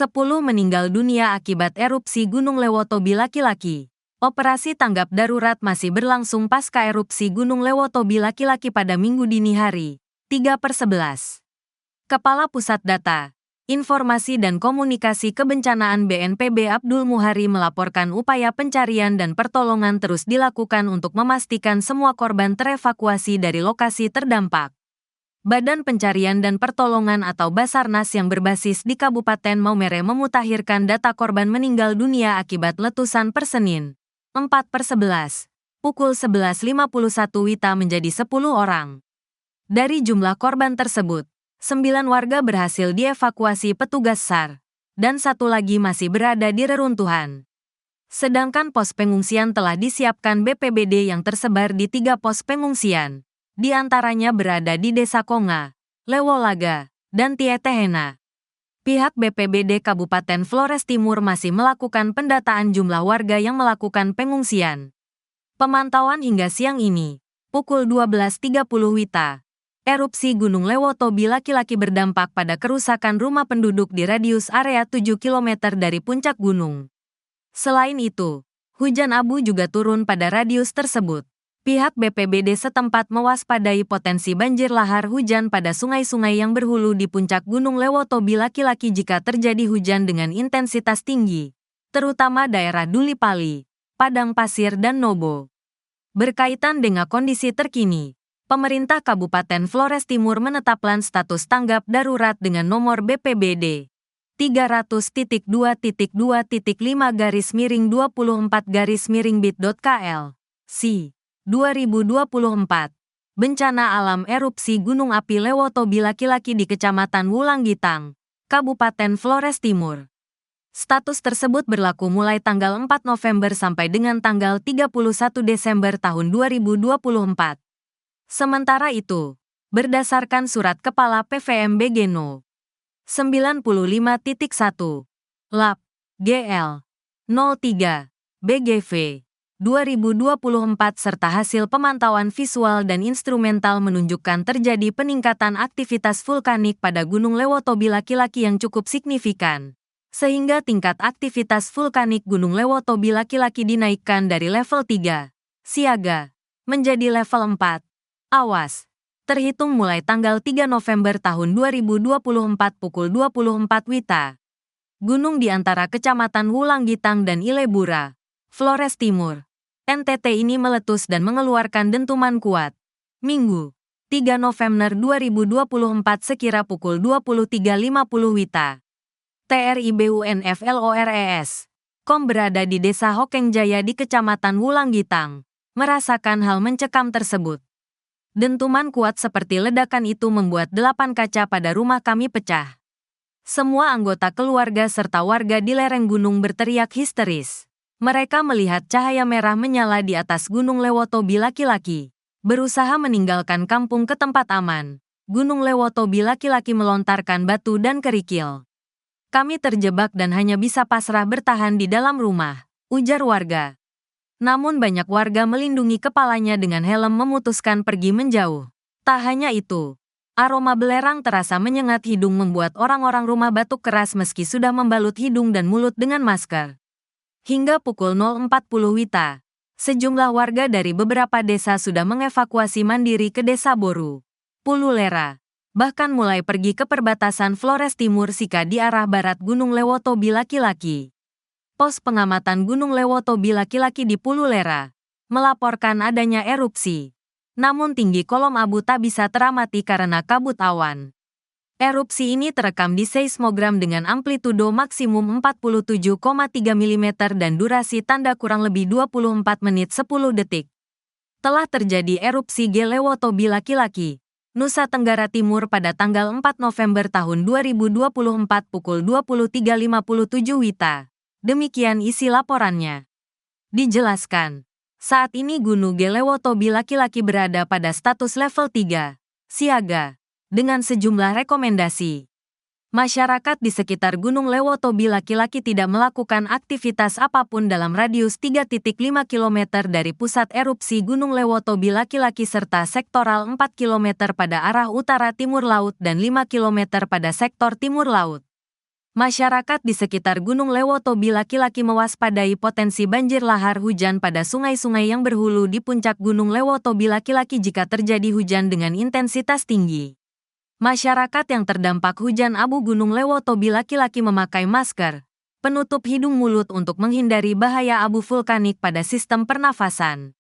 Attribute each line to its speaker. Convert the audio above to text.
Speaker 1: 10 meninggal dunia akibat erupsi Gunung Lewotobi laki-laki. Operasi tanggap darurat masih berlangsung pasca erupsi Gunung Lewotobi laki-laki pada Minggu dini hari, 3/11. Kepala Pusat Data, Informasi dan Komunikasi Kebencanaan BNPB Abdul Muhari melaporkan upaya pencarian dan pertolongan terus dilakukan untuk memastikan semua korban terevakuasi dari lokasi terdampak. Badan Pencarian dan Pertolongan atau Basarnas yang berbasis di Kabupaten Maumere memutakhirkan data korban meninggal dunia akibat letusan per Senin, 4/11, pukul 11.51 WITA menjadi 10 orang. Dari jumlah korban tersebut, 9 warga berhasil dievakuasi petugas SAR, dan 1 lagi masih berada di reruntuhan. Sedangkan pos pengungsian telah disiapkan BPBD yang tersebar di 3 pos pengungsian. Di antaranya berada di Desa Konga, Lewolaga, dan Tietehena. Pihak BPBD Kabupaten Flores Timur masih melakukan pendataan jumlah warga yang melakukan pengungsian. Pemantauan hingga siang ini, pukul 12.30 WITA, erupsi Gunung Lewotobi laki-laki berdampak pada kerusakan rumah penduduk di radius area 7 km dari puncak gunung. Selain itu, hujan abu juga turun pada radius tersebut. Pihak BPBD setempat mewaspadai potensi banjir lahar hujan pada sungai-sungai yang berhulu di puncak Gunung Lewotobi laki-laki jika terjadi hujan dengan intensitas tinggi, terutama daerah Duli Pali, Padang Pasir dan Nobo. Berkaitan dengan kondisi terkini, pemerintah Kabupaten Flores Timur menetapkan status tanggap darurat dengan nomor BPBD 300.2.5-24-bit.kl, C. 2024. Bencana alam erupsi Gunung Api Lewotobi laki-laki di Kecamatan Wulanggitang, Kabupaten Flores Timur. Status tersebut berlaku mulai tanggal 4 November sampai dengan tanggal 31 Desember tahun 2024. Sementara itu, berdasarkan surat Kepala PVMBG No. 95.1, Lab, GL, 03, BGV, 2024 serta hasil pemantauan visual dan instrumental menunjukkan terjadi peningkatan aktivitas vulkanik pada Gunung Lewotobi laki-laki yang cukup signifikan, sehingga tingkat aktivitas vulkanik Gunung Lewotobi laki-laki dinaikkan dari level 3, siaga, menjadi level 4, awas, terhitung mulai tanggal 3 November tahun 2024 pukul 24 WITA. Gunung di antara Kecamatan Wulanggitang dan Ilebura, Flores Timur, NTT ini meletus dan mengeluarkan dentuman kuat. Minggu, 3 November 2024 sekira pukul 23.50 WITA. TRIBUNFLORES, KOM berada di Desa Hokengjaya di Kecamatan Wulanggitang, merasakan hal mencekam tersebut. Dentuman kuat seperti ledakan itu membuat 8 kaca pada rumah kami pecah. Semua anggota keluarga serta warga di lereng gunung berteriak histeris. Mereka melihat cahaya merah menyala di atas Gunung Lewotobi laki-laki. Berusaha meninggalkan kampung ke tempat aman. Gunung Lewotobi laki-laki melontarkan batu dan kerikil. Kami terjebak dan hanya bisa pasrah bertahan di dalam rumah, ujar warga. Namun banyak warga melindungi kepalanya dengan helm memutuskan pergi menjauh. Tak hanya itu, aroma belerang terasa menyengat hidung membuat orang-orang rumah batuk keras meski sudah membalut hidung dan mulut dengan masker. Hingga pukul 0.40 WITA, sejumlah warga dari beberapa desa sudah mengevakuasi mandiri ke Desa Boru, Pululera, bahkan mulai pergi ke perbatasan Flores Timur Sika di arah barat Gunung Lewotobi laki-laki. Pos pengamatan Gunung Lewotobi laki-laki di Pululera melaporkan adanya erupsi. Namun tinggi kolom abu tak bisa teramati karena kabut awan. Erupsi ini terekam di seismogram dengan amplitudo maksimum 47,3 mm dan durasi tanda kurang lebih 24 menit 10 detik. Telah terjadi erupsi Lewotobi laki-laki, Nusa Tenggara Timur pada tanggal 4 November tahun 2024 pukul 23.57 WITA. Demikian isi laporannya. Dijelaskan, saat ini Gunung Lewotobi laki-laki berada pada status level 3, siaga, dengan sejumlah rekomendasi. Masyarakat di sekitar Gunung Lewotobi laki-laki tidak melakukan aktivitas apapun dalam radius 3.5 km dari pusat erupsi Gunung Lewotobi laki-laki serta sektoral 4 km pada arah utara timur laut dan 5 km pada sektor timur laut. Masyarakat di sekitar Gunung Lewotobi laki-laki mewaspadai potensi banjir lahar hujan pada sungai-sungai yang berhulu di puncak Gunung Lewotobi laki-laki jika terjadi hujan dengan intensitas tinggi. Masyarakat yang terdampak hujan abu Gunung Lewotobi laki-laki memakai masker, penutup hidung mulut untuk menghindari bahaya abu vulkanik pada sistem pernafasan.